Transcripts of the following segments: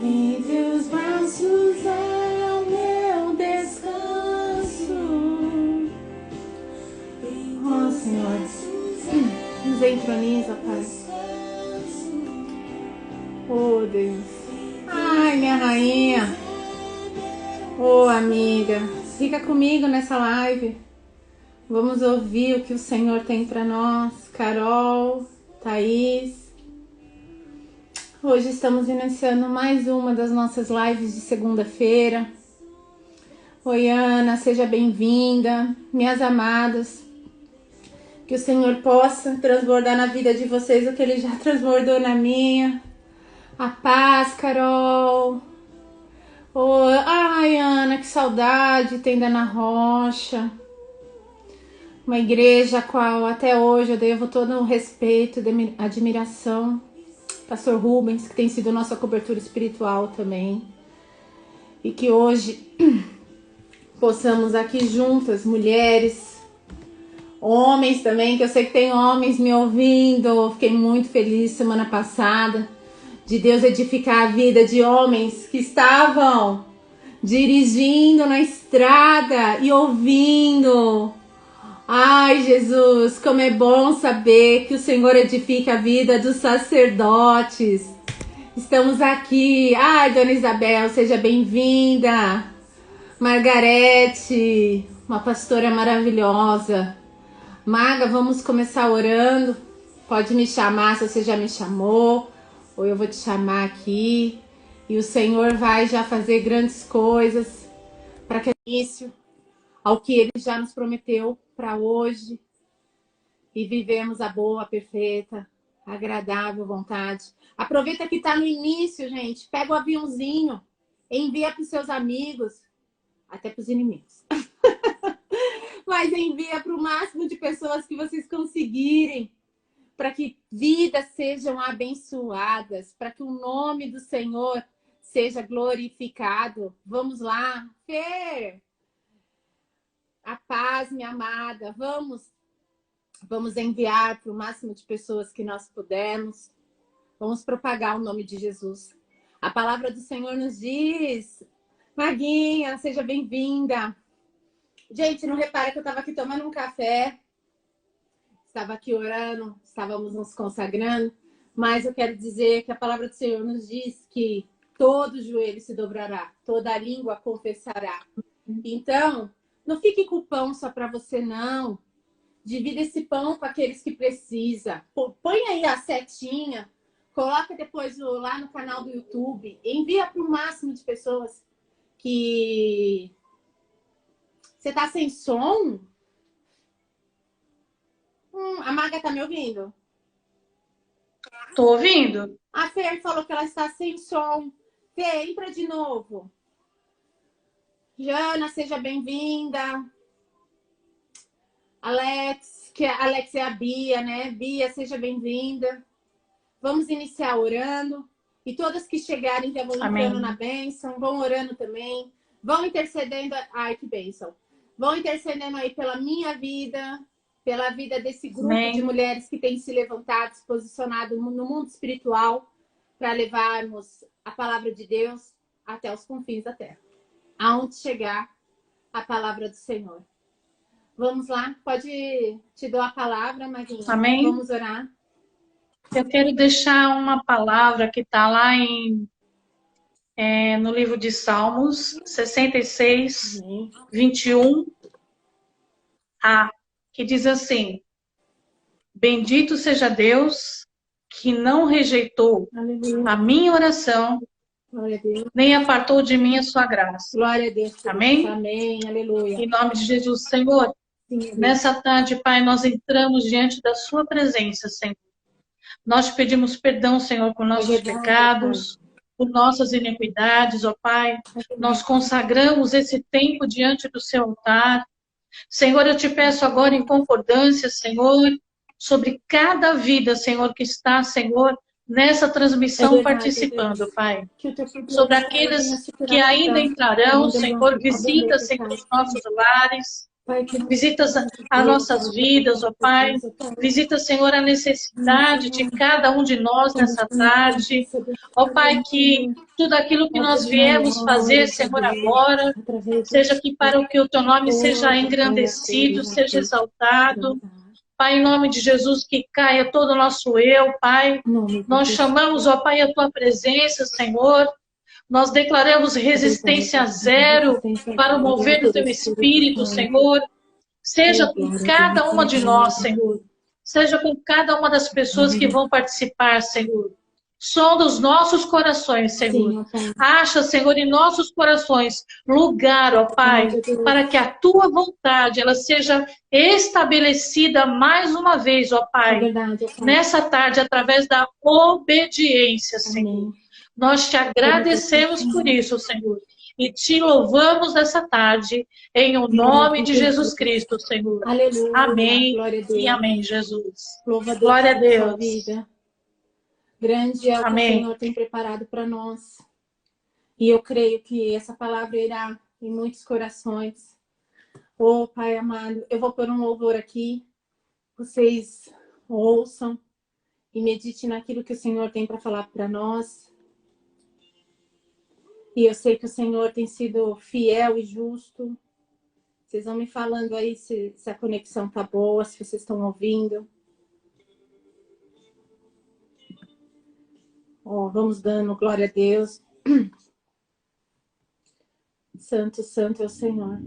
Em teus braços é o meu descanso. Ó Senhor, nos entroniza, Pai. Oh Deus. Ai, minha rainha. Oh amiga, fica comigo nessa live. Vamos ouvir o que o Senhor tem para nós. Carol, Thaís. Hoje estamos iniciando mais uma das nossas lives de segunda-feira. Oi, Ana, seja bem-vinda. Minhas amadas, que o Senhor possa transbordar na vida de vocês o que Ele já transbordou na minha. A paz, Carol. Oh, ai, Ana, que saudade tem da Ana Rocha. Uma igreja a qual até hoje eu devo todo o respeito e admiração. Pastor Rubens, que tem sido nossa cobertura espiritual também. E que hoje possamos aqui juntas, mulheres, homens também, que eu sei que tem homens me ouvindo. Fiquei muito feliz semana passada de Deus edificar a vida de homens que estavam dirigindo na estrada e ouvindo. Ai, Jesus, como é bom saber que o Senhor edifica a vida dos sacerdotes. Estamos aqui. Ai, Dona Isabel, seja bem-vinda. Margarete, uma pastora maravilhosa. Maga, vamos começar orando. Pode me chamar se você já me chamou, ou eu vou te chamar aqui. E o Senhor vai já fazer grandes coisas para que início ao que Ele já nos prometeu para hoje e vivemos a boa, perfeita, agradável vontade. Aproveita que está no início, gente. Pega o aviãozinho, envia para os seus amigos, até para os inimigos. Mas envia para o máximo de pessoas que vocês conseguirem, para que vidas sejam abençoadas, para que o nome do Senhor seja glorificado. Vamos lá, Fer! A paz, minha amada. Vamos enviar para o máximo de pessoas que nós pudermos. Vamos propagar o nome de Jesus. A palavra do Senhor nos diz. Maguinha, seja bem-vinda. Gente, não repara que eu estava aqui tomando um café. Estava aqui orando, estávamos nos consagrando. Mas eu quero dizer que a palavra do Senhor nos diz que todo joelho se dobrará, toda língua confessará. Então, não fique com o pão só para você, não. Divida esse pão com aqueles que precisam. Põe aí a setinha. Coloca depois lá no canal do YouTube. Envia para o máximo de pessoas que... Você tá sem som? A Maga tá me ouvindo? Tô ouvindo. A Fer falou que ela está sem som. Fer, entra de novo. Jana, seja bem-vinda. Alex é a Bia, né? Bia, seja bem-vinda. Vamos iniciar orando. E todas que chegarem já vão entrando na bênção, vão orando também. Vão intercedendo. Ai, que bênção. Vão intercedendo aí pela minha vida, pela vida desse grupo de mulheres que têm se levantado, se posicionado no mundo espiritual para levarmos a palavra de Deus até os confins da terra. Aonde chegar a palavra do Senhor. Vamos lá, te dou a palavra, Maguinha. Amém. Vamos orar. Eu quero deixar uma palavra que está lá no livro de Salmos 66, 21, que diz assim: Bendito seja Deus que não rejeitou a minha oração, nem apartou de mim a sua graça. Glória a Deus. Amém? Amém, aleluia. Em nome de Jesus, Senhor, nessa tarde, Pai, nós entramos diante da sua presença, Senhor. Nós te pedimos perdão, Senhor, por nossos pecados, por nossas iniquidades, ó Pai. Nós consagramos esse tempo diante do seu altar. Senhor, eu te peço agora em concordância, Senhor, sobre cada vida, Senhor, que está, Senhor, nessa transmissão participando, Pai. Sobre aqueles que ainda entrarão, Senhor, visita, Senhor, os nossos lares. Pai, que Visita as nossas vidas, ó Pai. Visita, Senhor, a necessidade de cada um de nós nessa tarde. Ó Pai, que tudo aquilo que nós viemos fazer, Senhor, agora, seja que para o que o Teu nome seja engrandecido, seja exaltado. Pai, em nome de Jesus, que caia todo o nosso eu, Pai. Nós chamamos, ó Pai, a Tua presença, Senhor. Nós declaramos resistência zero para o mover do Teu Espírito, Senhor. Seja com cada uma de nós, Senhor. Seja com cada uma das pessoas que vão participar, Senhor. Sonda os nossos corações, Senhor. Acha, Senhor, em nossos corações lugar, ó Pai, para que a Tua vontade ela seja estabelecida mais uma vez, ó Pai, nessa tarde, através da obediência, Senhor. Nós te agradecemos por isso, Senhor. E te louvamos nessa tarde, em o nome de Jesus Cristo, Senhor. Aleluia. Amém e amém, Jesus. Glória a Deus. Grande é o que Amém. o Senhor tem preparado para nós. E eu creio que essa palavra irá em muitos corações. Oh, Pai amado, eu vou pôr um louvor aqui. Vocês ouçam e meditem naquilo que o Senhor tem para falar para nós. E eu sei que o Senhor tem sido fiel e justo. Vocês vão me falando aí se a conexão tá boa, se vocês estão ouvindo. Vamos dando glória a Deus. Santo, santo é o Senhor.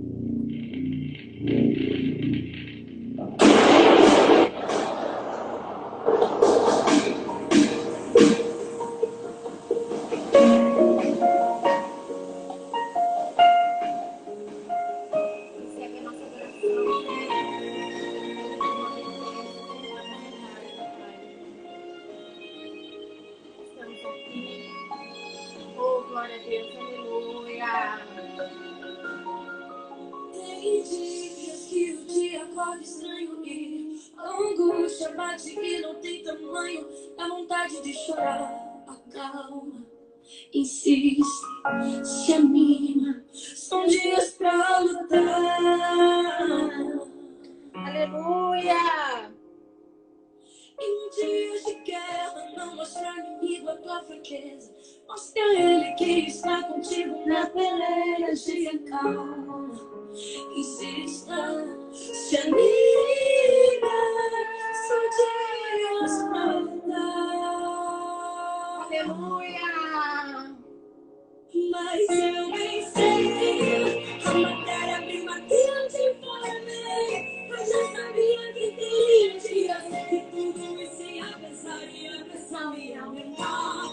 Glória a Deus, aleluia. Tem dias que o dia acorda estranho e a angústia bate e não tem tamanho. Dá vontade de chorar, acalma, insiste, se anima. São dias pra lutar. Aleluia. Em dias de guerra, não mostra ao inimigo a tua fraqueza. Mostra a ele que está contigo na peleja. Acalma, insista, se anima. São dias pra lutar. Aleluia. Mas eu bem sei a matéria-prima que eu te formei. Eu já sabia que teria dias que tudo isso ia pensar e a pressão ia aumentar.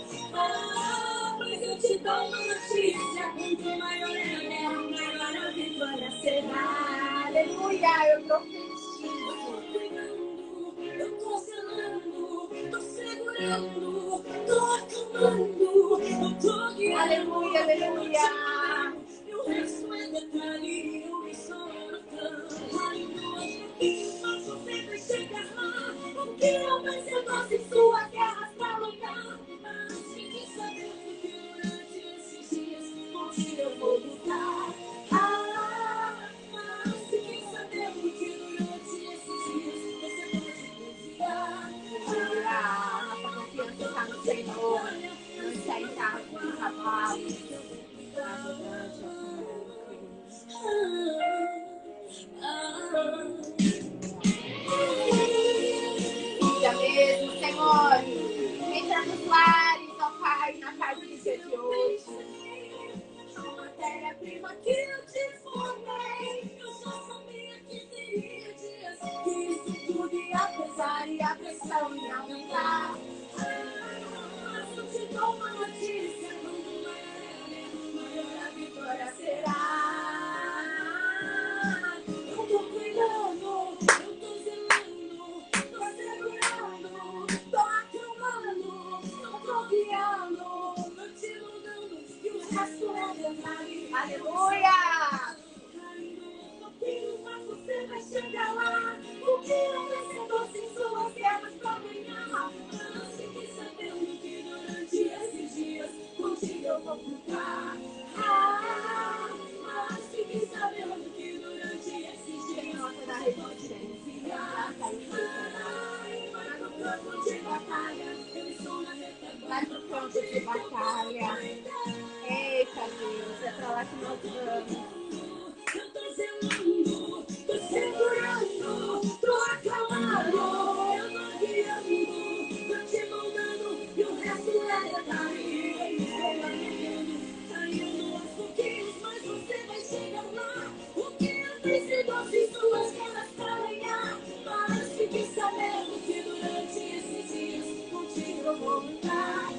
Pois eu te dou uma notícia: quanto maior é a guerra, maior a vitória será. Aleluia, eu profetizo. Eu tô selando, tô segurando, tô acalmando, eu tô guiando. Aleluia, aleluia. E o resto é detalhe, eu me sonho tanto. Aleluia, que faço sempre chegar. O que eu vencedor se sua guerra pra lutar. Mas fique sabendo que durante esses dias, onde eu vou lutar. Mas fique sabendo que durante esses dias, você pode confiar. Nossa confiança está no Senhor. Não está em carros e cavalos. Dia mesmo, Senhor. Entra nos lares, ó Pai, na tarde do dia de hoje. A matéria-prima que eu te formei. Eu só sabia que teria dias que isso tudo ia pesar e a pressão ia aumentar. Mas eu te dou uma notícia: quanto maior a vitória será. Eu tô cuidando, eu tô zelando, tô segurando, tô acalmando, eu tô guiando, eu te mudando e o resto é detalhe. Aleluia. Mas você vai chegar lá. O que é vencedor sem suas guerras pra ganhar? Mas fique sabendo que durante esses dias contigo eu vou lutar. Mas fique sabendo que durante esses dias de batalha. Eita, Deus, é pra lá que nós vamos. Eu tô zelando, tô segurando, tô acalmando, eu tô guiando, tô te moldando e o resto é detalhe. Estou aprendendo, saindo aos pouquinhos, mas você vai chegar lá. O que eu preciso de suas caras pra ganhar? Mas fique sabendo que durante esses dias contigo eu vou lutar.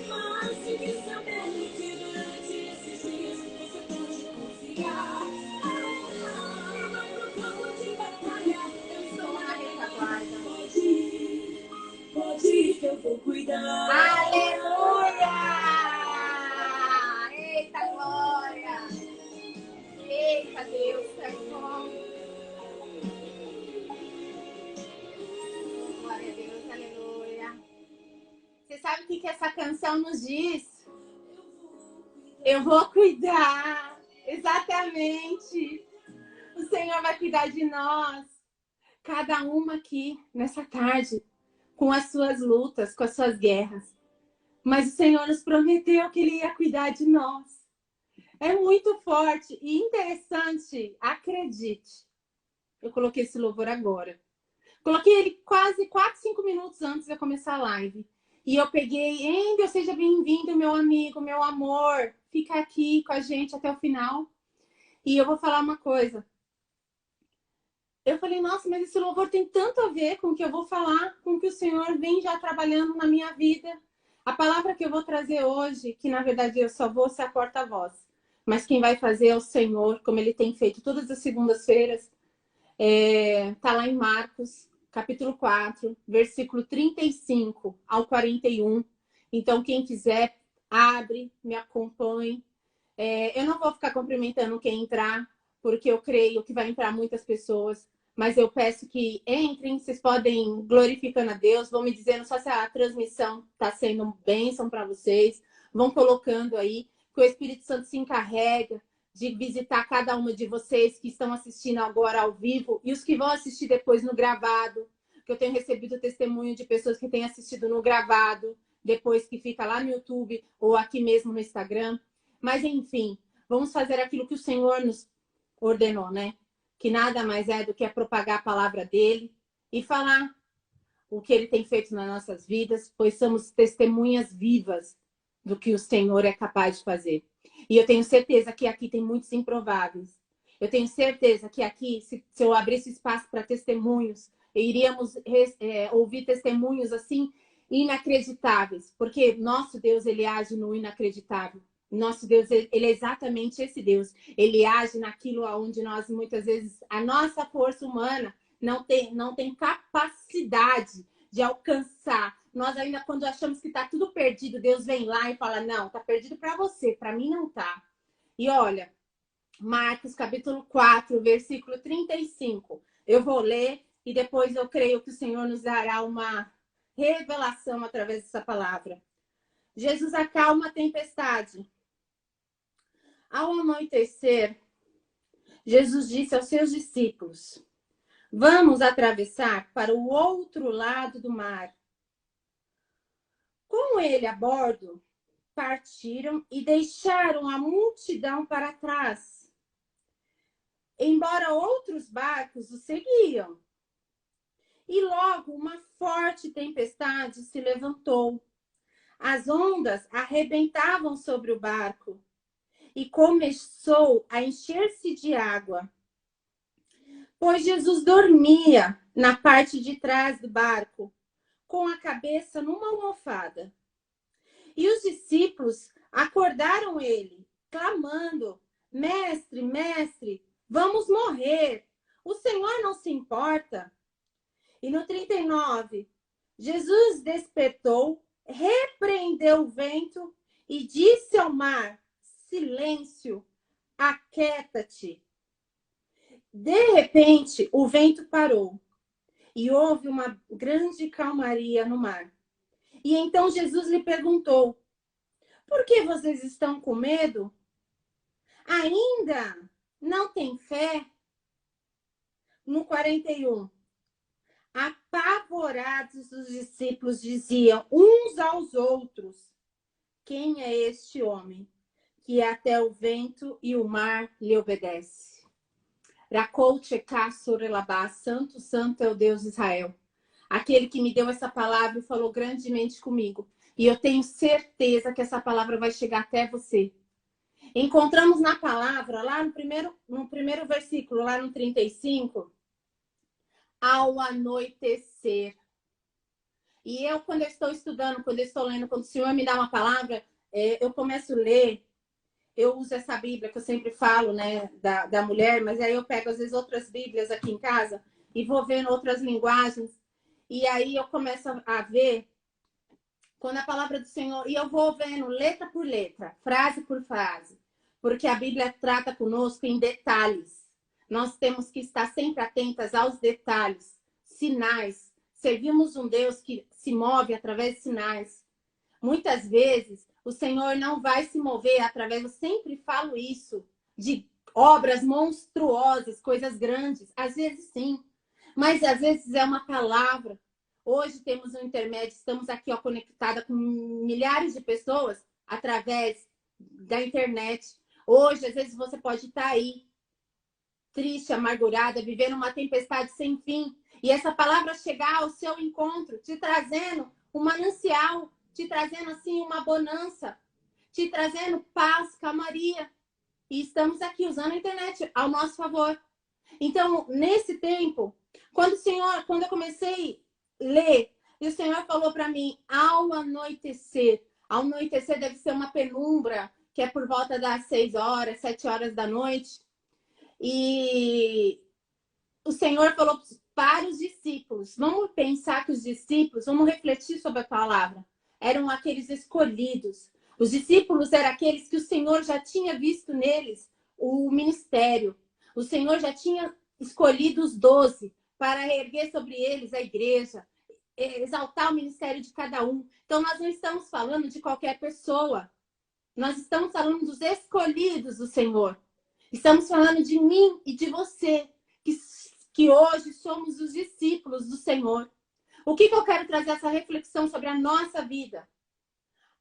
Mas fique sabendo que durante esses dias você pode confiar. Vai pro campo de batalha, eu estou na retaguarda. Pode ir que eu vou cuidar. Aleluia! Eita, glória! Eita, Deus, é bom. Glória a Deus, aleluia. Você sabe o que essa canção nos diz? Eu vou cuidar. Exatamente. O Senhor vai cuidar de nós. Cada uma aqui, nessa tarde, com as suas lutas, com as suas guerras. Mas o Senhor nos prometeu que Ele ia cuidar de nós. É muito forte e interessante. Acredite. Eu coloquei esse louvor agora. Coloquei ele quase 4, 5 minutos antes de eu começar a live. E eu peguei, Endel, seja bem-vindo, meu amigo, meu amor. Fica aqui com a gente até o final. E eu vou falar uma coisa. Eu falei, nossa, mas esse louvor tem tanto a ver com o que eu vou falar, com o que o Senhor vem já trabalhando na minha vida. A palavra que eu vou trazer hoje, que na verdade eu só vou ser a porta-voz, mas quem vai fazer é o Senhor, como Ele tem feito todas as segundas-feiras. Tá lá em Marcos, capítulo 4, versículo 35 ao 41. Então, quem quiser, abre, me acompanhe. Eu não vou ficar cumprimentando quem entrar, porque eu creio que vai entrar muitas pessoas. Mas eu peço que entrem, vocês podem glorificando a Deus, vão me dizendo só se a transmissão está sendo bênção para vocês. Vão colocando aí, que o Espírito Santo se encarrega de visitar cada uma de vocês que estão assistindo agora ao vivo e os que vão assistir depois no gravado, que eu tenho recebido testemunho de pessoas que têm assistido no gravado, depois que fica lá no YouTube ou aqui mesmo no Instagram. Mas, enfim, vamos fazer aquilo que o Senhor nos ordenou, né? Que nada mais é do que propagar a palavra dele e falar o que ele tem feito nas nossas vidas, pois somos testemunhas vivas do que o Senhor é capaz de fazer. E eu tenho certeza que aqui tem muitos improváveis. Eu tenho certeza que aqui, se eu abrisse espaço para testemunhos, iríamos ouvir testemunhos assim inacreditáveis, porque nosso Deus, ele age no inacreditável. Nosso Deus, ele é exatamente esse Deus. Ele age naquilo onde nós, muitas vezes, a nossa força humana não tem capacidade de alcançar. Nós ainda, quando achamos que está tudo perdido, Deus vem lá e fala, não, está perdido para você, para mim não está. E olha, Marcos capítulo 4, versículo 35. Eu vou ler e depois eu creio que o Senhor nos dará uma revelação através dessa palavra. Jesus acalma a tempestade. Ao anoitecer, Jesus disse aos seus discípulos, vamos atravessar para o outro lado do mar. Com ele a bordo, partiram e deixaram a multidão para trás. Embora outros barcos o seguiam. E logo uma forte tempestade se levantou. As ondas arrebentavam sobre o barco e começou a encher-se de água. Pois Jesus dormia na parte de trás do barco, com a cabeça numa almofada. E os discípulos acordaram ele, clamando, mestre, mestre, vamos morrer. O Senhor não se importa. E no 39, Jesus despertou, repreendeu o vento e disse ao mar, silêncio, aquieta-te. De repente, o vento parou e houve uma grande calmaria no mar. E então Jesus lhe perguntou, por que vocês estão com medo? Ainda não tem fé? No 41, Apavorados, os discípulos diziam uns aos outros: quem é este homem que até o vento e o mar lhe obedece? Santo, santo é o Deus de Israel. Aquele que me deu essa palavra e falou grandemente comigo. E eu tenho certeza que essa palavra vai chegar até você. Encontramos na palavra, lá no primeiro versículo, lá no 35, ao anoitecer. E eu, quando eu estou estudando, quando eu estou lendo, quando o Senhor me dá uma palavra, eu começo a ler. Eu uso essa Bíblia que eu sempre falo, né, da mulher, mas aí eu pego, às vezes, outras Bíblias aqui em casa e vou vendo outras linguagens. E aí eu começo a ver quando a palavra do Senhor... E eu vou vendo letra por letra, frase por frase. Porque a Bíblia trata conosco em detalhes. Nós temos que estar sempre atentas aos detalhes, sinais. Servimos um Deus que se move através de sinais. Muitas vezes, o Senhor não vai se mover através, eu sempre falo isso, de obras monstruosas, coisas grandes. Às vezes, sim. Mas, às vezes, é uma palavra. Hoje temos um intermédio, estamos aqui conectada com milhares de pessoas através da internet. Hoje, às vezes, você pode estar aí, triste, amargurada, vivendo uma tempestade sem fim. E essa palavra chegar ao seu encontro, te trazendo um manancial, te trazendo, assim, uma bonança, te trazendo paz, calmaria. E estamos aqui usando a internet ao nosso favor. Então, nesse tempo, quando eu comecei a ler, e o Senhor falou para mim, ao anoitecer deve ser uma penumbra, que é por volta das 6 horas, 7 horas da noite. E o Senhor falou para os discípulos, vamos pensar que os discípulos, vamos refletir sobre a palavra, eram aqueles escolhidos. Os discípulos eram aqueles que o Senhor já tinha visto neles o ministério. O Senhor já tinha escolhido os 12 para erguer sobre eles a igreja, exaltar o ministério de cada um. Então, nós não estamos falando de qualquer pessoa. Nós estamos falando dos escolhidos do Senhor. Estamos falando de mim e de você, que hoje somos os discípulos do Senhor. O que eu quero trazer essa reflexão sobre a nossa vida?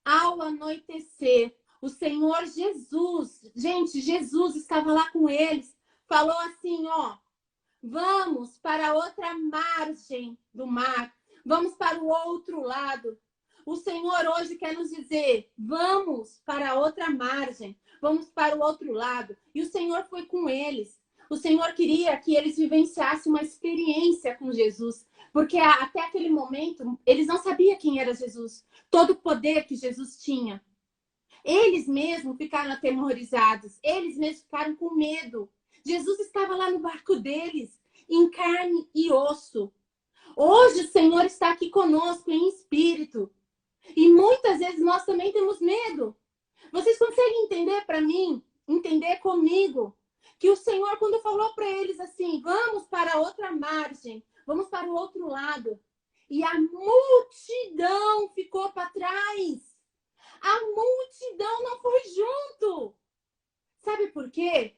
Ao anoitecer, o Senhor Jesus, gente, Jesus estava lá com eles, falou assim, vamos para outra margem do mar, vamos para o outro lado. O Senhor hoje quer nos dizer, vamos para outra margem, vamos para o outro lado. E o Senhor foi com eles. O Senhor queria que eles vivenciassem uma experiência com Jesus, porque até aquele momento eles não sabiam quem era Jesus, todo o poder que Jesus tinha. Eles mesmos ficaram atemorizados, eles mesmos ficaram com medo. Jesus estava lá no barco deles, em carne e osso. Hoje o Senhor está aqui conosco em espírito. E muitas vezes nós também temos medo. Vocês conseguem entender para mim, entender comigo, que o Senhor, quando falou para eles assim, vamos para outra margem, vamos para o outro lado, e a multidão ficou para trás. A multidão não foi junto. Sabe por quê?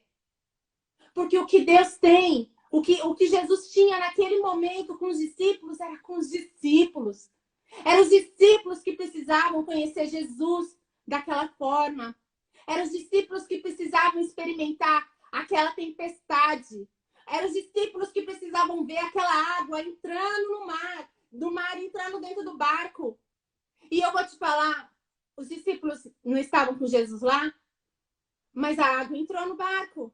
Porque o que Deus tem, o que Jesus tinha naquele momento com os discípulos, era com os discípulos. Eram os discípulos que precisavam conhecer Jesus daquela forma. Eram os discípulos que precisavam experimentar aquela tempestade. Eram os discípulos que precisavam ver aquela água entrando no mar, do mar entrando dentro do barco. E eu vou te falar, os discípulos não estavam com Jesus lá, mas a água entrou no barco.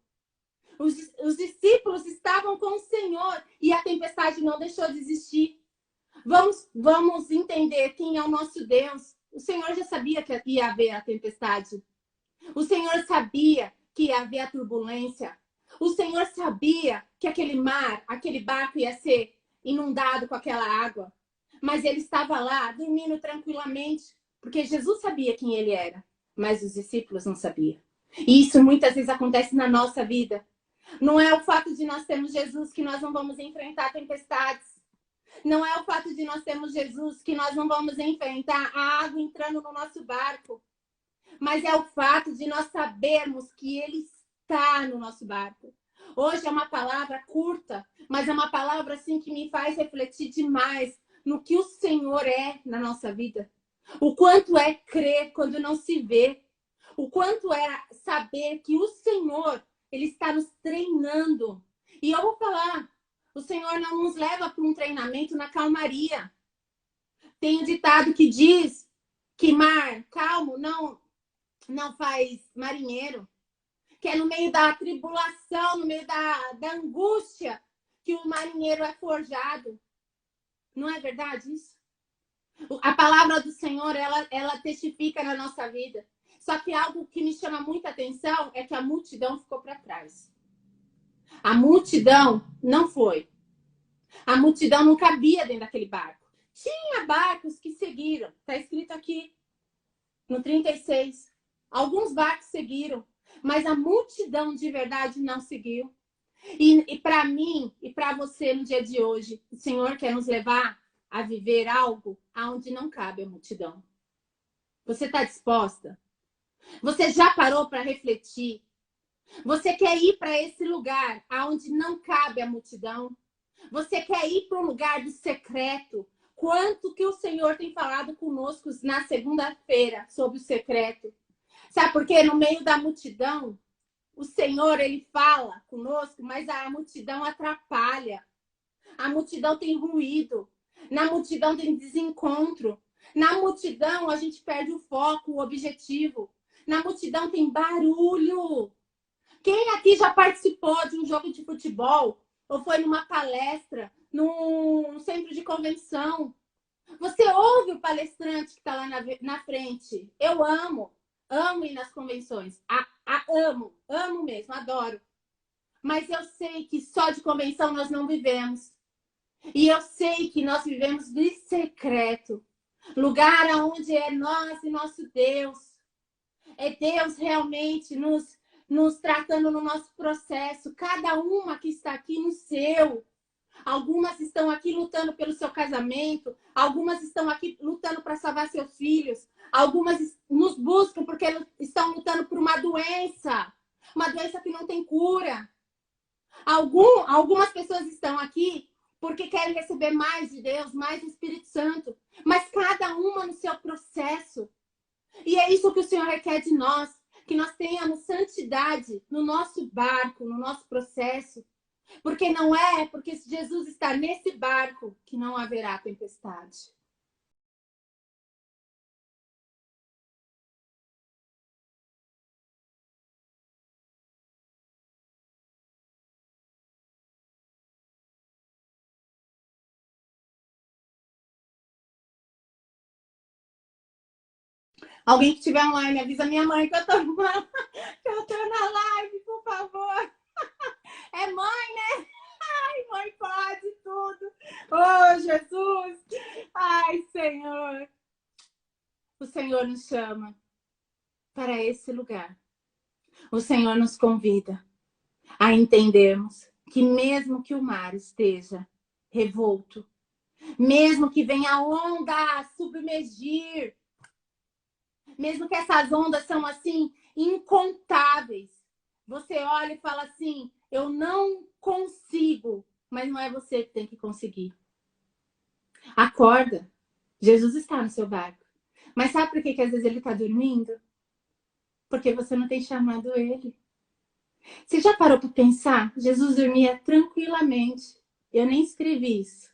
Os discípulos estavam com o Senhor e a tempestade não deixou de existir. Vamos entender quem é o nosso Deus. O Senhor já sabia que ia haver a tempestade. O Senhor sabia que ia haver a turbulência. O Senhor sabia que aquele mar, aquele barco ia ser inundado com aquela água. Mas ele estava lá, dormindo tranquilamente, porque Jesus sabia quem ele era, mas os discípulos não sabiam. E isso muitas vezes acontece na nossa vida. Não é o fato de nós termos Jesus que nós não vamos enfrentar tempestades. Não é o fato de nós termos Jesus que nós não vamos enfrentar a água entrando no nosso barco. Mas é o fato de nós sabermos que Ele está no nosso barco. Hoje é uma palavra curta, mas é uma palavra assim que me faz refletir demais no que o Senhor é na nossa vida. O quanto é crer quando não se vê. O quanto é saber que o Senhor, Ele está nos treinando. E eu vou falar, o Senhor não nos leva para um treinamento na calmaria. Tem um ditado que diz que mar calmo não faz marinheiro. Que é no meio da tribulação, no meio da angústia, que o marinheiro é forjado. Não é verdade isso? A palavra do Senhor, ela testifica na nossa vida. Só que algo que me chama muita atenção é que a multidão ficou para trás. A multidão não foi. A multidão não cabia dentro daquele barco. Tinha barcos que seguiram. Está escrito aqui no 36. Alguns barcos seguiram. Mas a multidão de verdade não seguiu. E para mim e para você no dia de hoje, o Senhor quer nos levar a viver algo aonde não cabe a multidão. Você está disposta? Você já parou para refletir? Você quer ir para esse lugar aonde não cabe a multidão? Você quer ir para um lugar do secreto? Quanto que o Senhor tem falado conosco na segunda-feira sobre o secreto? Sabe por quê? No meio da multidão, o Senhor, Ele fala conosco, mas a multidão atrapalha. A multidão tem ruído. Na multidão tem desencontro. Na multidão a gente perde o foco, o objetivo. Na multidão tem barulho. Quem aqui já participou de um jogo de futebol? Ou foi numa palestra, num centro de convenção? Você ouve o palestrante que está lá na frente. Eu amo ir nas convenções. Amo mesmo, adoro. Mas eu sei que só de convenção nós não vivemos. E eu sei que nós vivemos de secreto. Lugar onde é nós e nosso Deus. É Deus realmente nos tratando no nosso processo. Cada uma que está aqui no seu. Algumas estão aqui lutando pelo seu casamento. Algumas estão aqui lutando para salvar seus filhos. Algumas nos buscam porque estão lutando por uma doença. Uma doença que não tem cura. Algumas pessoas estão aqui porque querem receber mais de Deus, mais do Espírito Santo. Mas cada uma no seu processo. E é isso que o Senhor requer de nós. Que nós tenhamos santidade no nosso barco, no nosso processo. Porque não é porque Jesus está nesse barco que não haverá tempestade. Alguém que estiver online, avisa minha mãe que eu tô na live, por favor. É mãe, né? Ai, mãe pode tudo. Oh, Jesus. Ai, Senhor. O Senhor nos chama para esse lugar. O Senhor nos convida a entendermos que mesmo que o mar esteja revolto, mesmo que venha a onda submergir, mesmo que essas ondas são assim incontáveis, você olha e fala assim, eu não consigo, mas não é você que tem que conseguir. Acorda, Jesus está no seu barco. Mas sabe por que às vezes ele está dormindo? Porque você não tem chamado ele. Você já parou para pensar? Jesus dormia tranquilamente. Eu nem escrevi isso.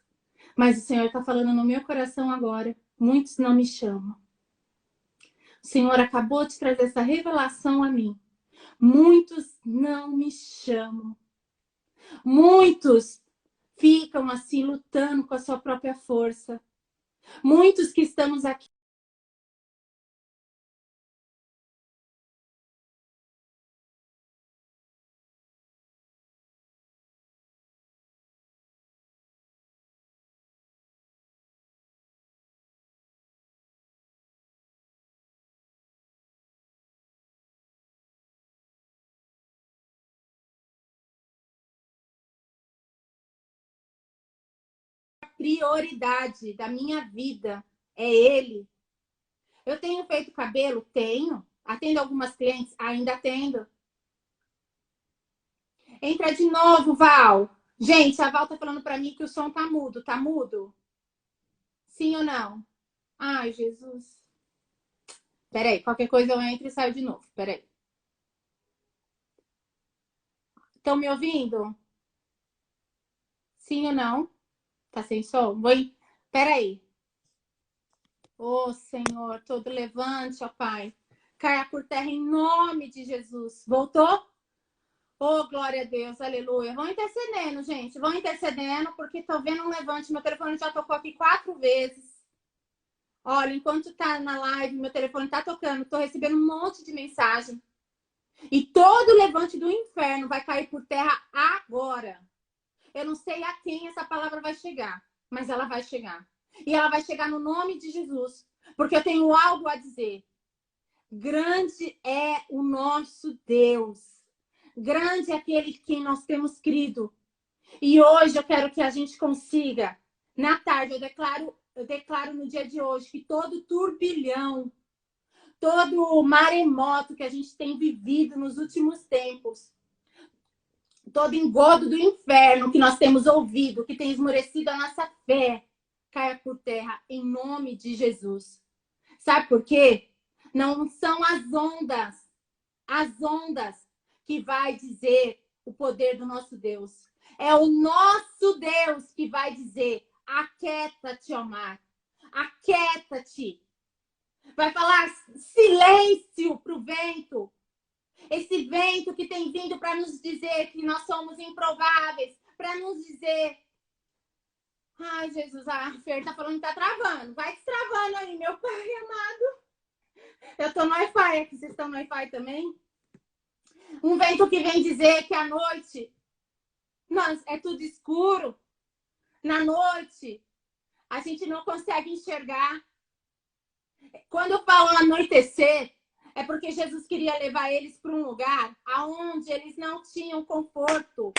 Mas o Senhor está falando no meu coração agora. Muitos não me chamam. O Senhor acabou de trazer essa revelação a mim. Muitos não me chamam. Muitos ficam assim lutando com a sua própria força. Muitos que estamos aqui prioridade da minha vida é ele. Eu tenho feito cabelo? Tenho. Atendo algumas clientes? Ainda atendo. Entra de novo, Val. Gente, a Val tá falando pra mim que o som tá mudo. Tá mudo? Sim ou não? Ai, Jesus. Peraí, qualquer coisa eu entro e saio de novo. Peraí. Estão me ouvindo? Sim ou não? Tá sem som? Peraí. Ô, Senhor, todo levante, ó Pai. Caia por terra em nome de Jesus. Voltou? Oh, glória a Deus, aleluia. Vão intercedendo, gente. Vão intercedendo, porque tô vendo um levante. Meu telefone já tocou aqui 4 vezes. Olha, enquanto tá na live, meu telefone tá tocando. Tô recebendo um monte de mensagem. E todo levante do inferno vai cair por terra agora. Eu não sei a quem essa palavra vai chegar, mas ela vai chegar. E ela vai chegar no nome de Jesus. Porque eu tenho algo a dizer. Grande é o nosso Deus. Grande é aquele que nós temos crido. E hoje eu quero que a gente consiga, na tarde, eu declaro no dia de hoje que todo turbilhão, todo maremoto que a gente tem vivido nos últimos tempos, todo engodo do inferno que nós temos ouvido, que tem esmorecido a nossa fé, caia por terra em nome de Jesus. Sabe por quê? Não são as ondas que vai dizer o poder do nosso Deus. É o nosso Deus que vai dizer: aquieta-te, ó mar. Aquieta-te. Vai falar silêncio para o vento. Esse vento que tem vindo para nos dizer que nós somos improváveis, para nos dizer... Ai, Jesus, a Fer tá falando que tá travando. Vai destravando aí, meu Pai amado. Eu tô no Wi-Fi aqui, vocês estão no Wi-Fi também? Um vento que vem dizer que à noite é tudo escuro. Na noite, a gente não consegue enxergar. Quando eu falo anoitecer, é porque Jesus queria levar eles para um lugar onde eles não tinham conforto.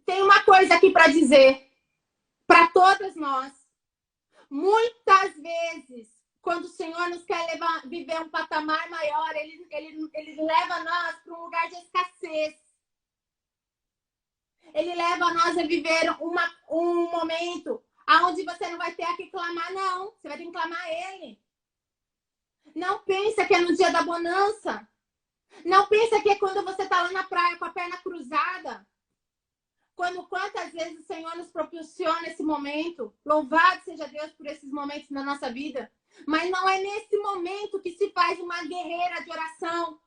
Tem uma coisa aqui para dizer para todas nós. Muitas vezes, quando o Senhor nos quer viver um patamar maior, ele leva nós para um lugar de escassez. Ele leva nós a viver um momento onde você não vai ter a que clamar, não. Você vai ter que clamar a Ele. Não pensa que é no dia da bonança. Não pensa que é quando você está lá na praia com a perna cruzada. Quantas vezes o Senhor nos proporciona esse momento. Louvado seja Deus por esses momentos na nossa vida. Mas não é nesse momento que se faz uma guerreira de oração.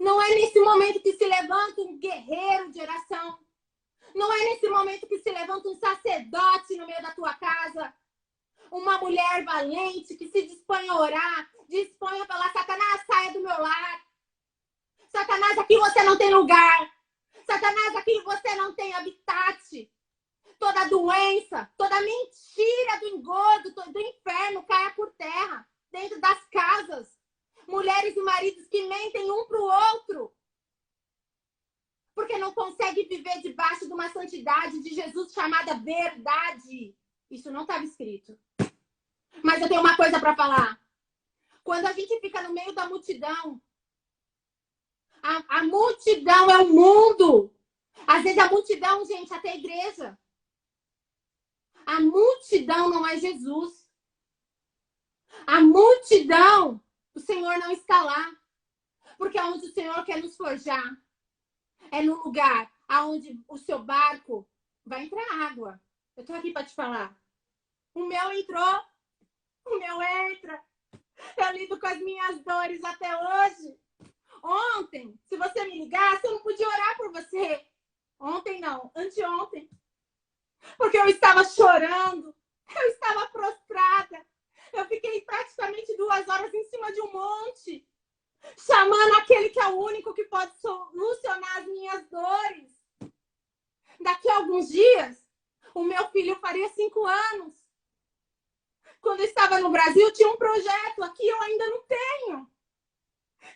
Não é nesse momento que se levanta um guerreiro de oração. Não é nesse momento que se levanta um sacerdote no meio da tua casa. Uma mulher valente que se dispõe a orar, dispõe a falar: Satanás, saia do meu lar. Satanás, aqui você não tem lugar. Satanás, aqui você não tem habitat. Toda doença, toda mentira do engodo, do inferno caia por terra, dentro das casas. Mulheres e maridos que mentem um para o outro. Porque não consegue viver debaixo de uma santidade de Jesus chamada verdade. Isso não estava escrito. Mas eu tenho uma coisa para falar. Quando a gente fica no meio da multidão, a multidão é o mundo. Às vezes a multidão, gente, até a igreja. A multidão não é Jesus. A multidão, o Senhor não está lá. Porque é onde o Senhor quer nos forjar. É no lugar onde o seu barco vai entrar água. Eu tô aqui para te falar. O meu entrou. O meu entra. Eu lido com as minhas dores até hoje. Ontem, se você me ligasse, eu não podia orar por você. Ontem não, anteontem. Porque eu estava chorando. Eu estava prostrada. Eu fiquei praticamente 2 horas em cima de um monte. Chamando aquele que é o único que pode solucionar as minhas dores. Daqui a alguns dias, o meu filho faria 5 anos. Quando eu estava no Brasil, tinha um projeto. Aqui eu ainda não tenho.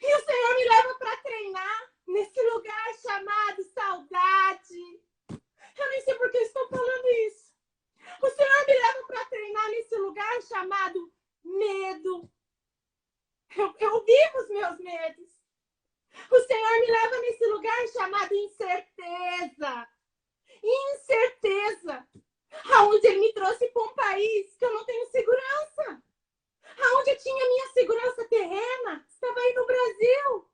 E o Senhor me leva para treinar nesse lugar chamado saudade. Eu nem sei por que estou falando isso. O Senhor me leva para treinar nesse lugar chamado medo. Eu vivo os meus medos. O Senhor me leva nesse lugar chamado incerteza. Incerteza. Aonde Ele me trouxe para um país que eu não tenho segurança. Aonde eu tinha minha segurança terrena, estava aí no Brasil.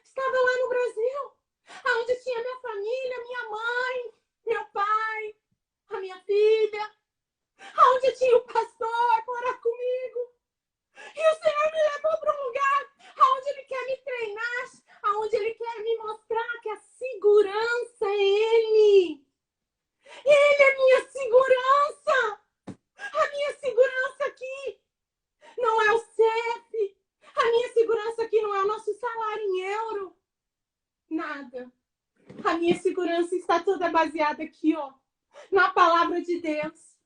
Estava lá no Brasil. Aonde eu tinha minha família, minha mãe, meu pai, a minha filha. Aonde eu tinha o pastor para orar comigo. E o Senhor me levou para um lugar aonde Ele quer me treinar, aonde Ele quer me mostrar que a segurança é Ele. Ele é minha segurança. A minha segurança aqui não é o CEP. A minha segurança aqui não é o nosso salário em euro. Nada. A minha segurança está toda baseada aqui, ó, na palavra de Deus.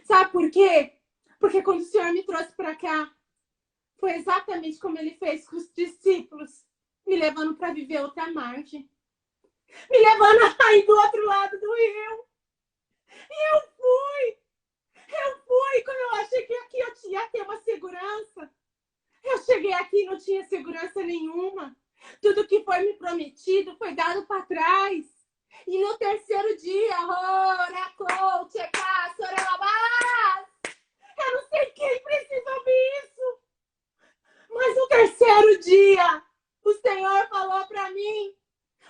Sabe por quê? Porque quando o Senhor me trouxe para cá, foi exatamente como Ele fez com os discípulos, me levando para viver outra margem. Me levando aí do outro lado do rio. E eu fui. Quando eu achei que aqui eu ia ter uma segurança. Eu cheguei aqui e não tinha segurança nenhuma. Tudo que foi me prometido foi dado para trás. E no terceiro dia, eu não sei quem precisa ouvir isso. Mas no terceiro dia, o Senhor falou para mim: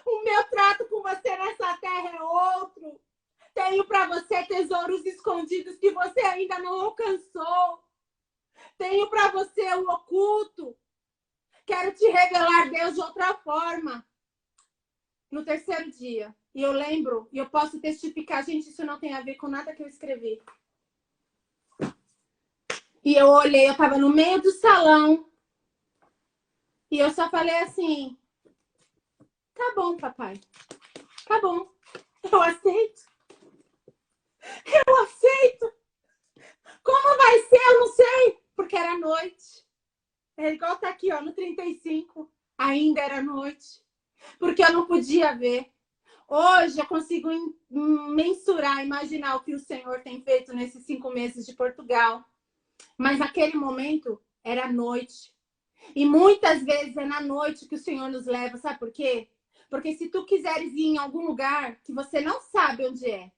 o meu trato com você nessa terra é outro. Tenho para você tesouros escondidos que você ainda não alcançou. Tenho para você o oculto. Quero te revelar Deus de outra forma. No terceiro dia. E eu lembro, e eu posso testificar, gente, isso não tem a ver com nada que eu escrevi. E eu olhei, eu estava no meio do salão. E eu só falei assim: tá bom, papai. Tá bom. Eu aceito. Eu aceito. Como vai ser? Eu não sei. Porque era noite. É igual tá aqui, ó, no 35. Ainda era noite. Porque eu não podia ver. Hoje eu consigo mensurar, imaginar o que o Senhor tem feito nesses 5 meses de Portugal. Mas naquele momento era noite. E muitas vezes é na noite que o Senhor nos leva. Sabe por quê? Porque se tu quiseres ir em algum lugar que você não sabe onde é,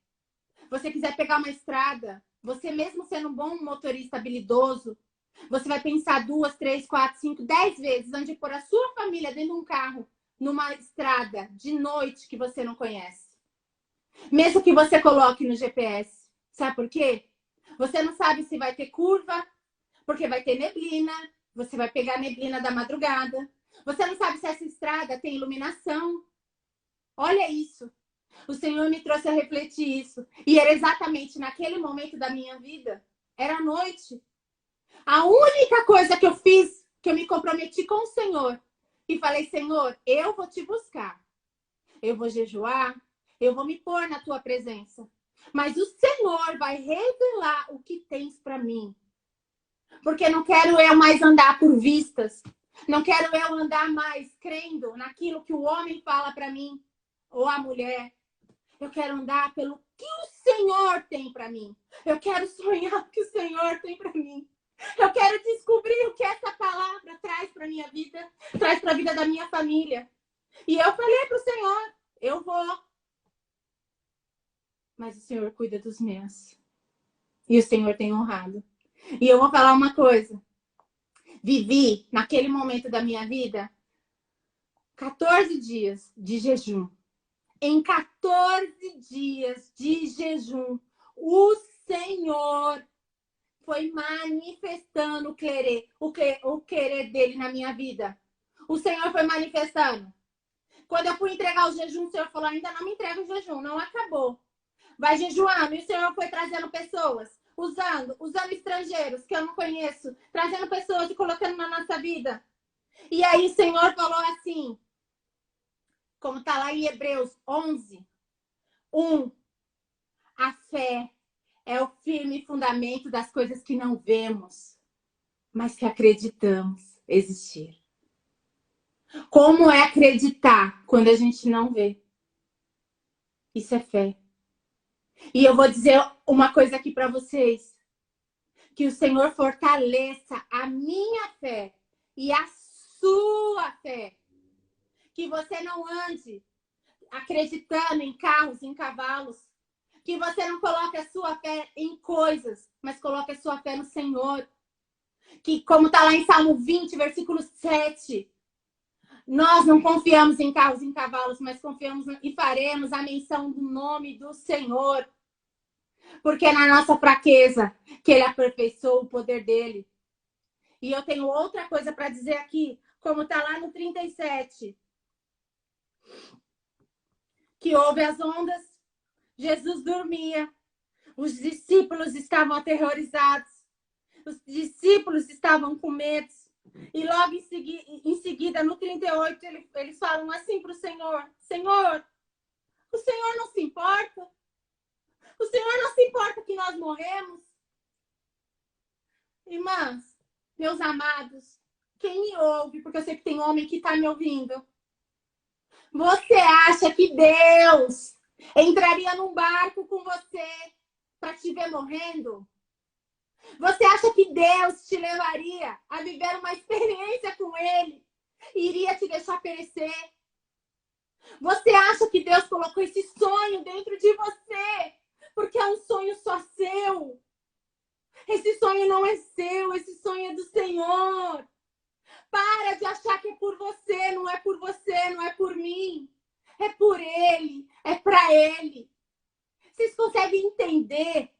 você quiser pegar uma estrada, você mesmo sendo um bom motorista habilidoso, você vai pensar 2, 3, 4, 5, 10 vezes antes de pôr a sua família dentro de um carro, numa estrada de noite que você não conhece. Mesmo que você coloque no GPS. Sabe por quê? Você não sabe se vai ter curva, porque vai ter neblina, você vai pegar a neblina da madrugada. Você não sabe se essa estrada tem iluminação. Olha isso. O Senhor me trouxe a refletir isso. E era exatamente naquele momento da minha vida. Era noite. A única coisa que eu fiz, que eu me comprometi com o Senhor. E falei: Senhor, eu vou te buscar. Eu vou jejuar. Eu vou me pôr na tua presença. Mas o Senhor vai revelar o que tens para mim. Porque não quero eu mais andar por vistas. Não quero eu andar mais crendo naquilo que o homem fala para mim. Ou a mulher. Eu quero andar pelo que o Senhor tem para mim. Eu quero sonhar o que o Senhor tem para mim. Eu quero descobrir o que essa palavra traz para minha vida, traz para a vida da minha família. E eu falei para o Senhor: eu vou. Mas o Senhor cuida dos meus. E o Senhor tem honrado. E eu vou falar uma coisa. Vivi, naquele momento da minha vida, 14 dias de jejum. Em 14 dias de jejum, o Senhor foi manifestando o querer dele na minha vida. O Senhor foi manifestando. Quando eu fui entregar o jejum, o Senhor falou: ainda não me entrega o jejum, não acabou. Vai jejuando. E o Senhor foi trazendo pessoas, usando estrangeiros que eu não conheço, trazendo pessoas e colocando na nossa vida. E aí o Senhor falou assim, como está lá em Hebreus 11, 1. A fé é o firme fundamento das coisas que não vemos, mas que acreditamos existir. Como é acreditar quando a gente não vê? Isso é fé. E eu vou dizer uma coisa aqui para vocês. Que o Senhor fortaleça a minha fé e a sua fé. Que você não ande acreditando em carros, em cavalos. Que você não coloque a sua fé em coisas, mas coloque a sua fé no Senhor. Que, como está lá em Salmo 20, versículo 7, nós não confiamos em carros, em cavalos, mas confiamos e faremos a menção do nome do Senhor. Porque é na nossa fraqueza que Ele aperfeiçoou o poder dele. E eu tenho outra coisa para dizer aqui, como está lá no 37. Que houve as ondas, Jesus dormia, os discípulos estavam aterrorizados, os discípulos estavam com medo. E logo em seguida, no 38, eles falam assim para o Senhor: Senhor, o Senhor não se importa? O Senhor não se importa que nós morremos? Irmãs, meus amados, quem me ouve, porque eu sei que tem homem que está me ouvindo. Você acha que Deus entraria num barco com você para te ver morrendo? Você acha que Deus te levaria a viver uma experiência com Ele e iria te deixar perecer? Você acha que Deus colocou esse sonho dentro de você porque é um sonho só seu? Esse sonho não é seu, esse sonho é do Senhor. Para de achar que é por você, não é por você, não é por mim. É por Ele, é para Ele. Vocês conseguem entender?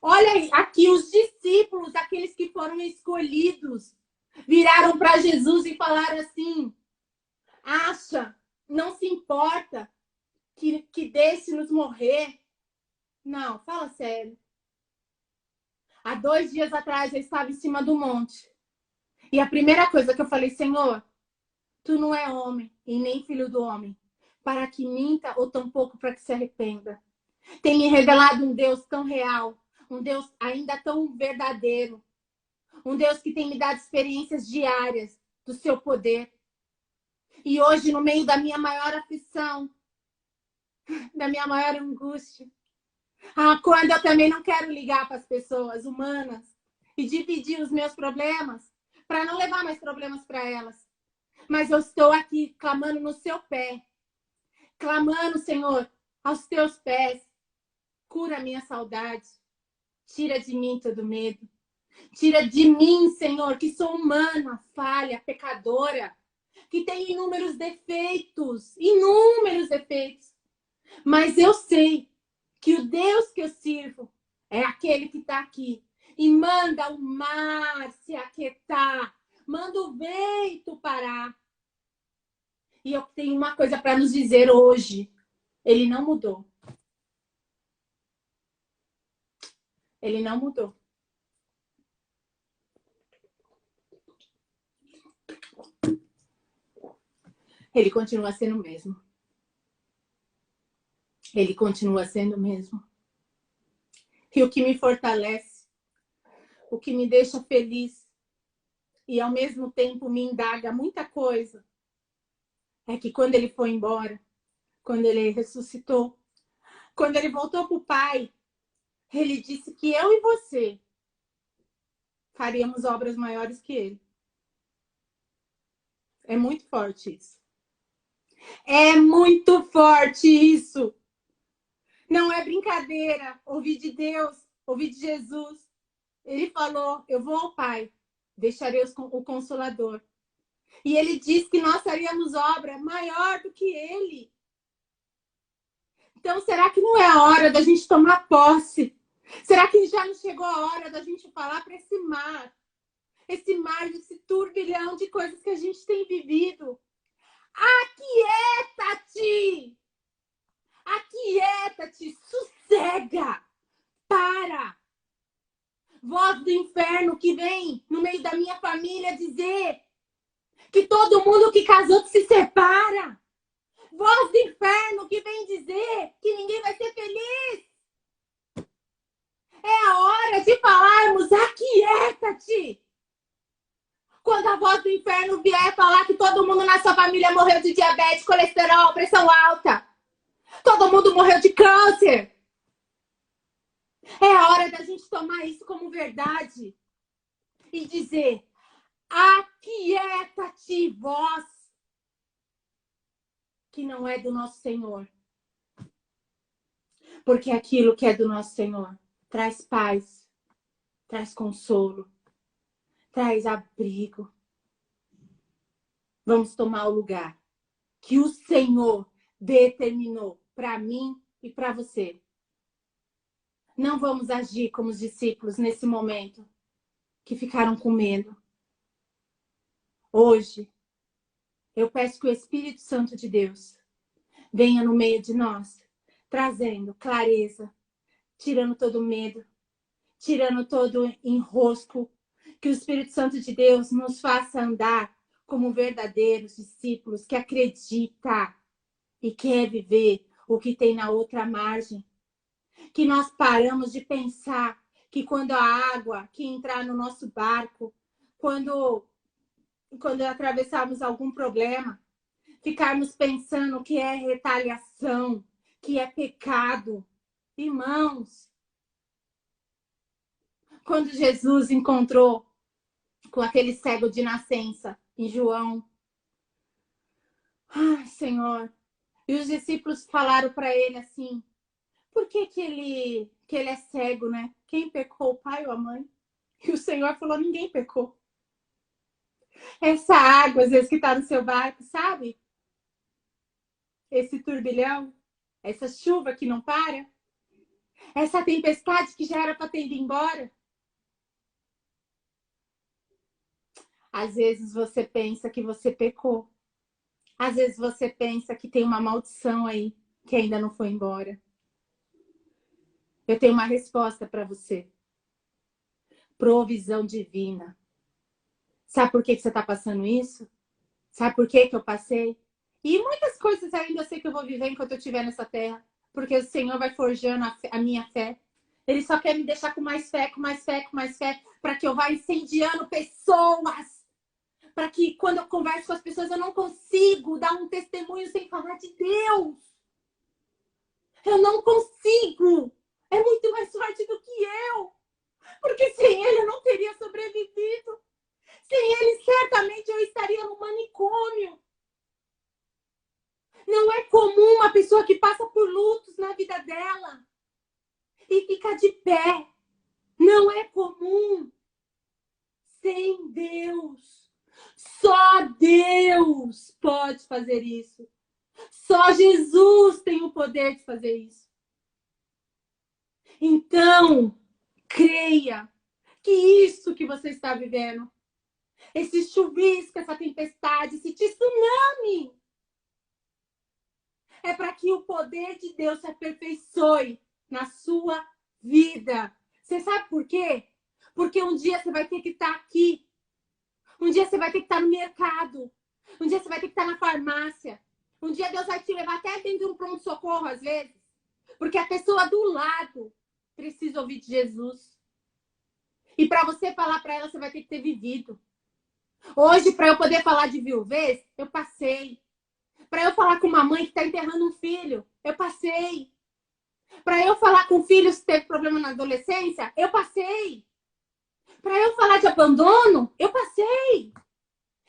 Olha aqui, os discípulos, aqueles que foram escolhidos, viraram para Jesus e falaram assim: acha, não se importa que deixe-nos morrer. Não, fala sério. Há 2 dias atrás eu estava em cima do monte. E a primeira coisa que eu falei: Senhor, tu não é homem e nem filho do homem, para que minta ou tampouco para que se arrependa. Tem me revelado um Deus tão real, um Deus ainda tão verdadeiro, um Deus que tem me dado experiências diárias do seu poder. E hoje, no meio da minha maior aflição, da minha maior angústia, quando eu também não quero ligar para as pessoas humanas e dividir os meus problemas, para não levar mais problemas para elas. Mas eu estou aqui clamando no seu pé, clamando, Senhor, aos teus pés. Cura a minha saudade. Tira de mim todo medo. Tira de mim, Senhor, que sou humana, falha, pecadora, que tem inúmeros defeitos. Mas eu sei que o Deus que eu sirvo é aquele que está aqui e manda o mar se aquietar, manda o vento parar. E eu tenho uma coisa para nos dizer hoje. Ele não mudou. Ele não mudou. Ele continua sendo o mesmo. Ele continua sendo o mesmo. E o que me fortalece, o que me deixa feliz e ao mesmo tempo me indaga muita coisa, é que quando ele foi embora, quando ele ressuscitou, quando ele voltou para o Pai, ele disse que eu e você faríamos obras maiores que ele. É muito forte isso. É muito forte isso. Não é brincadeira. Ouvir de Deus, ouvir de Jesus. Ele falou: eu vou ao Pai, deixarei o Consolador. E ele disse que nós faríamos obra maior do que ele. Então, será que não é a hora da gente tomar posse? Será que já não chegou a hora da gente falar para esse mar, esse turbilhão de coisas que a gente tem vivido? Aquieta-te! Aquieta-te! Sossega! Para! Voz do inferno que vem no meio da minha família dizer que todo mundo que casou se separa. Voz do inferno que vem dizer que ninguém vai ser feliz. É a hora de falarmos: aquieta-te! Quando a voz do inferno vier falar que todo mundo na sua família morreu de diabetes, colesterol, pressão alta, todo mundo morreu de câncer, é a hora da gente tomar isso como verdade e dizer: aquieta-te, voz. que não é do nosso Senhor. Porque aquilo que é do nosso Senhor traz paz, traz consolo, traz abrigo. Vamos tomar o lugar que o Senhor determinou para mim e para você. Não vamos agir como os discípulos nesse momento que ficaram com medo. Hoje, eu peço que o Espírito Santo de Deus venha no meio de nós, trazendo clareza, tirando todo medo, tirando todo enrosco. Que o Espírito Santo de Deus nos faça andar como verdadeiros discípulos que acreditam e quer viver o que tem na outra margem. Que nós paramos de pensar que quando a água que entrar no nosso barco, quando atravessarmos algum problema, ficarmos pensando que é retaliação, que é pecado. Irmãos, quando Jesus encontrou com aquele cego de nascença, em João, ai, Senhor, e os discípulos falaram para ele assim, por que ele é cego, né? Quem pecou, o pai ou a mãe? E o Senhor falou, ninguém pecou. Essa água, às vezes, que está no seu barco, sabe? Esse turbilhão, essa chuva que não para, essa tempestade que já era para ter ido embora. Às vezes você pensa que você pecou. Às vezes você pensa que tem uma maldição aí que ainda não foi embora. Eu tenho uma resposta para você. Provisão divina. Sabe por que você está passando isso? Sabe por que eu passei? E muitas coisas ainda eu sei que eu vou viver enquanto eu estiver nessa terra. Porque o Senhor vai forjando a minha fé. Ele só quer me deixar com mais fé, com mais fé, com mais fé. Para que eu vá incendiando pessoas. Para que quando eu converso com as pessoas eu não consigo dar um testemunho sem falar de Deus. Eu não consigo. É muito mais forte do que eu. Porque sem ele eu não teria sobrevivido. Sem ele, certamente eu estaria no manicômio. Não é comum uma pessoa que passa por lutos na vida dela e fica de pé. Não é comum. Sem Deus. Só Deus pode fazer isso. Só Jesus tem o poder de fazer isso. Então, creia que isso que você está vivendo, esse chuvisco, essa tempestade, esse tsunami, é para que o poder de Deus se aperfeiçoe na sua vida. Você sabe por quê? Porque um dia você vai ter que estar aqui. Um dia você vai ter que estar no mercado. Um dia você vai ter que estar na farmácia. Um dia Deus vai te levar até dentro de um pronto-socorro, às vezes. Porque a pessoa do lado precisa ouvir de Jesus. E para você falar para ela, você vai ter que ter vivido. Hoje, para eu poder falar de viuvez, eu passei. Para eu falar com uma mãe que está enterrando um filho, eu passei. Para eu falar com filhos que teve problema na adolescência, eu passei. Para eu falar de abandono, eu passei.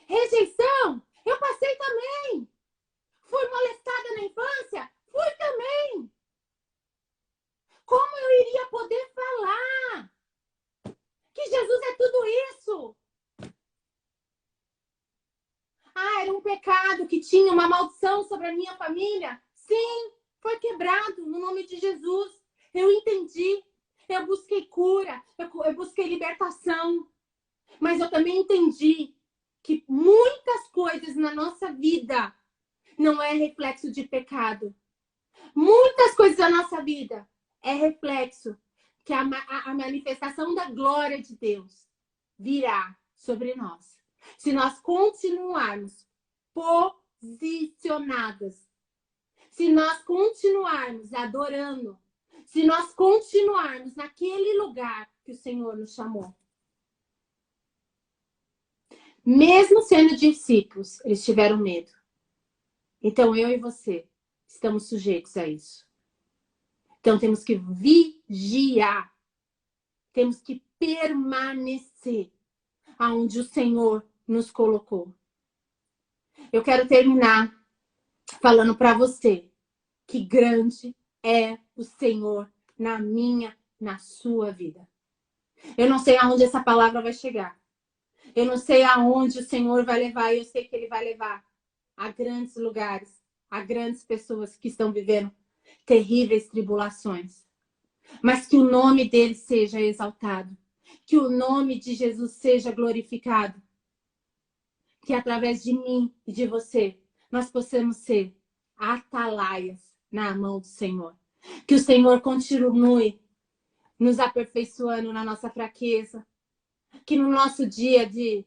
Rejeição, eu passei também. Fui molestada na infância, fui também. Como eu iria poder falar que Jesus é tudo isso? Ah, era um pecado que tinha uma maldição sobre a minha família? Sim, foi quebrado no nome de Jesus. Eu entendi. Eu busquei cura, eu busquei libertação. Mas eu também entendi que muitas coisas na nossa vida não é reflexo de pecado. Muitas coisas da nossa vida é reflexo que a manifestação da glória de Deus virá sobre nós. Se nós continuarmos posicionadas, se nós continuarmos adorando, se nós continuarmos naquele lugar que o Senhor nos chamou. Mesmo sendo discípulos, eles tiveram medo. Então eu e você estamos sujeitos a isso. Então temos que vigiar. Temos que permanecer aonde o Senhor nos colocou. Eu quero terminar falando para você que grande é o Senhor na minha, na sua vida. Eu não sei aonde essa palavra vai chegar. Eu não sei aonde o Senhor vai levar. Eu sei que Ele vai levar a grandes lugares, a grandes pessoas que estão vivendo terríveis tribulações. Mas que o nome dele seja exaltado. Que o nome de Jesus seja glorificado. Que através de mim e de você, nós possamos ser atalaias na mão do Senhor. Que o Senhor continue nos aperfeiçoando na nossa fraqueza. Que no nosso dia de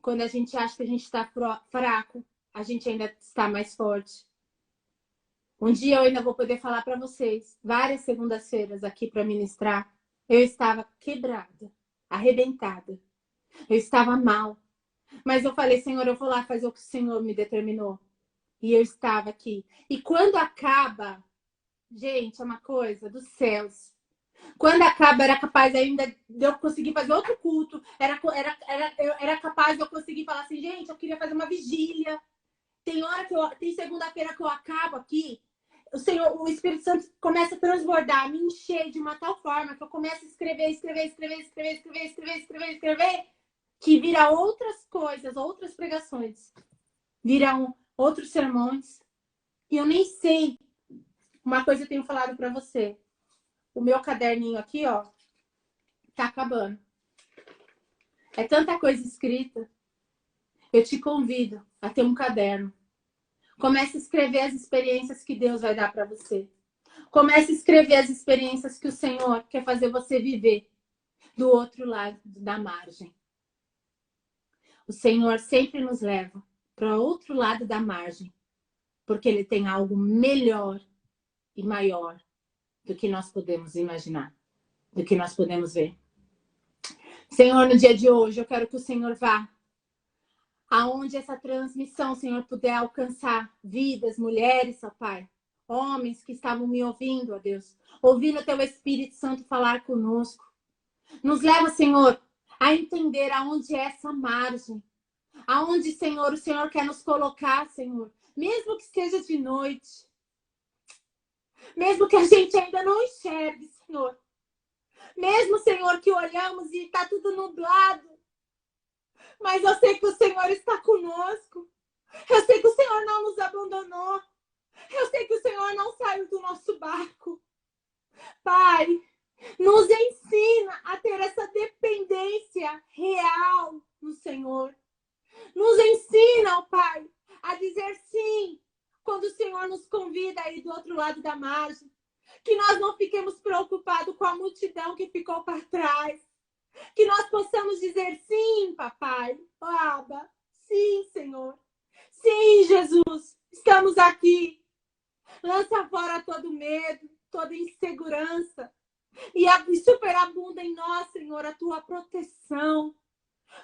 quando a gente acha que a gente está fraco, a gente ainda está mais forte. Um dia eu ainda vou poder falar para vocês, várias segundas-feiras aqui para ministrar, eu estava quebrada, arrebentada. Eu estava mal. Mas eu falei, Senhor, eu vou lá fazer o que o Senhor me determinou. E eu estava aqui. E quando acaba, gente, é uma coisa dos céus. Quando acaba, era capaz ainda de eu conseguir fazer outro culto. Era capaz de eu conseguir falar assim, gente, eu queria fazer uma vigília. Tem segunda-feira que eu acabo aqui. O Espírito Santo começa a transbordar, me encher de uma tal forma que eu começo a escrever, que vira outras coisas, outras pregações. Viram outros sermões. E eu nem sei. Uma coisa eu tenho falado para você. O meu caderninho aqui, ó, tá acabando. É tanta coisa escrita. Eu te convido a ter um caderno. Comece a escrever as experiências que Deus vai dar para você. Comece a escrever as experiências que o Senhor quer fazer você viver do outro lado da margem. O Senhor sempre nos leva para o outro lado da margem, porque Ele tem algo melhor e maior do que nós podemos imaginar, do que nós podemos ver. Senhor, no dia de hoje, eu quero que o Senhor vá aonde essa transmissão, Senhor, puder alcançar vidas, mulheres, ó Pai, homens que estavam me ouvindo, ó Deus, ouvindo o Teu Espírito Santo falar conosco. Nos leva, Senhor, a entender aonde é essa margem, aonde, Senhor, o Senhor quer nos colocar, Senhor, mesmo que seja de noite, mesmo que a gente ainda não enxergue, Senhor, mesmo, Senhor, que olhamos e está tudo nublado, mas eu sei que o Senhor está conosco. Eu sei que o Senhor não nos abandonou. Eu sei que o Senhor não saiu do nosso barco. Pai, nos ensina a ter essa dependência real no Senhor. Nos ensina, ó Pai, a dizer sim quando o Senhor nos convida aí do outro lado da margem. Que nós não fiquemos preocupados com a multidão que ficou para trás. Que nós possamos dizer sim, papai, oh, Abba, sim, Senhor. Sim, Jesus, estamos aqui. Lança fora todo medo, toda insegurança. E superabunda em nós, Senhor, a tua proteção.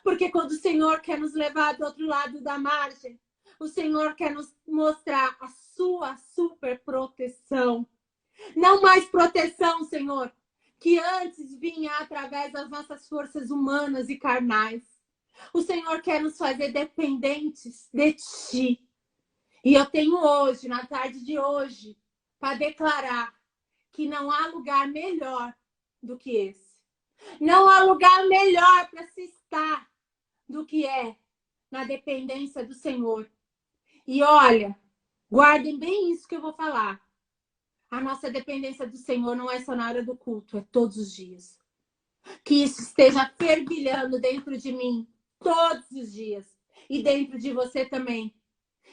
Porque quando o Senhor quer nos levar do outro lado da margem, o Senhor quer nos mostrar a sua super proteção. Não mais proteção, Senhor, que antes vinha através das nossas forças humanas e carnais. O Senhor quer nos fazer dependentes de Ti. E eu tenho hoje, na tarde de hoje, para declarar que não há lugar melhor do que esse. Não há lugar melhor para se estar do que é na dependência do Senhor. E olha, guardem bem isso que eu vou falar. A nossa dependência do Senhor não é só na hora do culto, é todos os dias. Que isso esteja fervilhando dentro de mim todos os dias. E dentro de você também.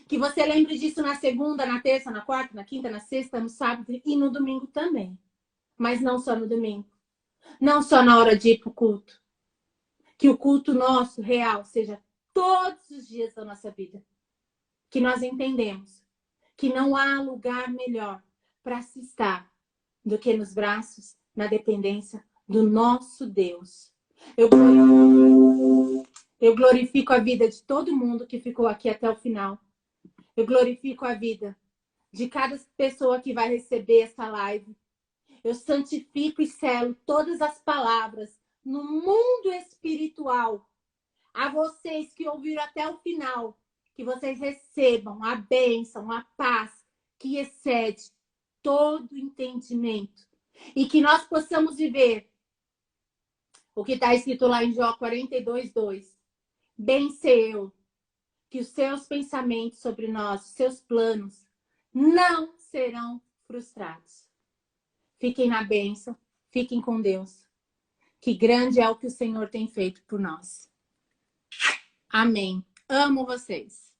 Que você lembre disso na segunda, na terça, na quarta, na quinta, na sexta, no sábado e no domingo também. Mas não só no domingo. Não só na hora de ir para o culto. Que o culto nosso, real, seja todos os dias da nossa vida. Que nós entendemos que não há lugar melhor para se estar do que nos braços, na dependência do nosso Deus. Eu glorifico a vida de todo mundo que ficou aqui até o final. Eu glorifico a vida de cada pessoa que vai receber essa live. Eu santifico e selo todas as palavras no mundo espiritual. A vocês que ouviram até o final, que vocês recebam a bênção, a paz que excede todo entendimento. E que nós possamos viver o que está escrito lá em Jó 42:2. Bem sei eu que os seus pensamentos sobre nós, os seus planos, não serão frustrados. Fiquem na bênção, fiquem com Deus. Que grande é o que o Senhor tem feito por nós. Amém. Amo vocês.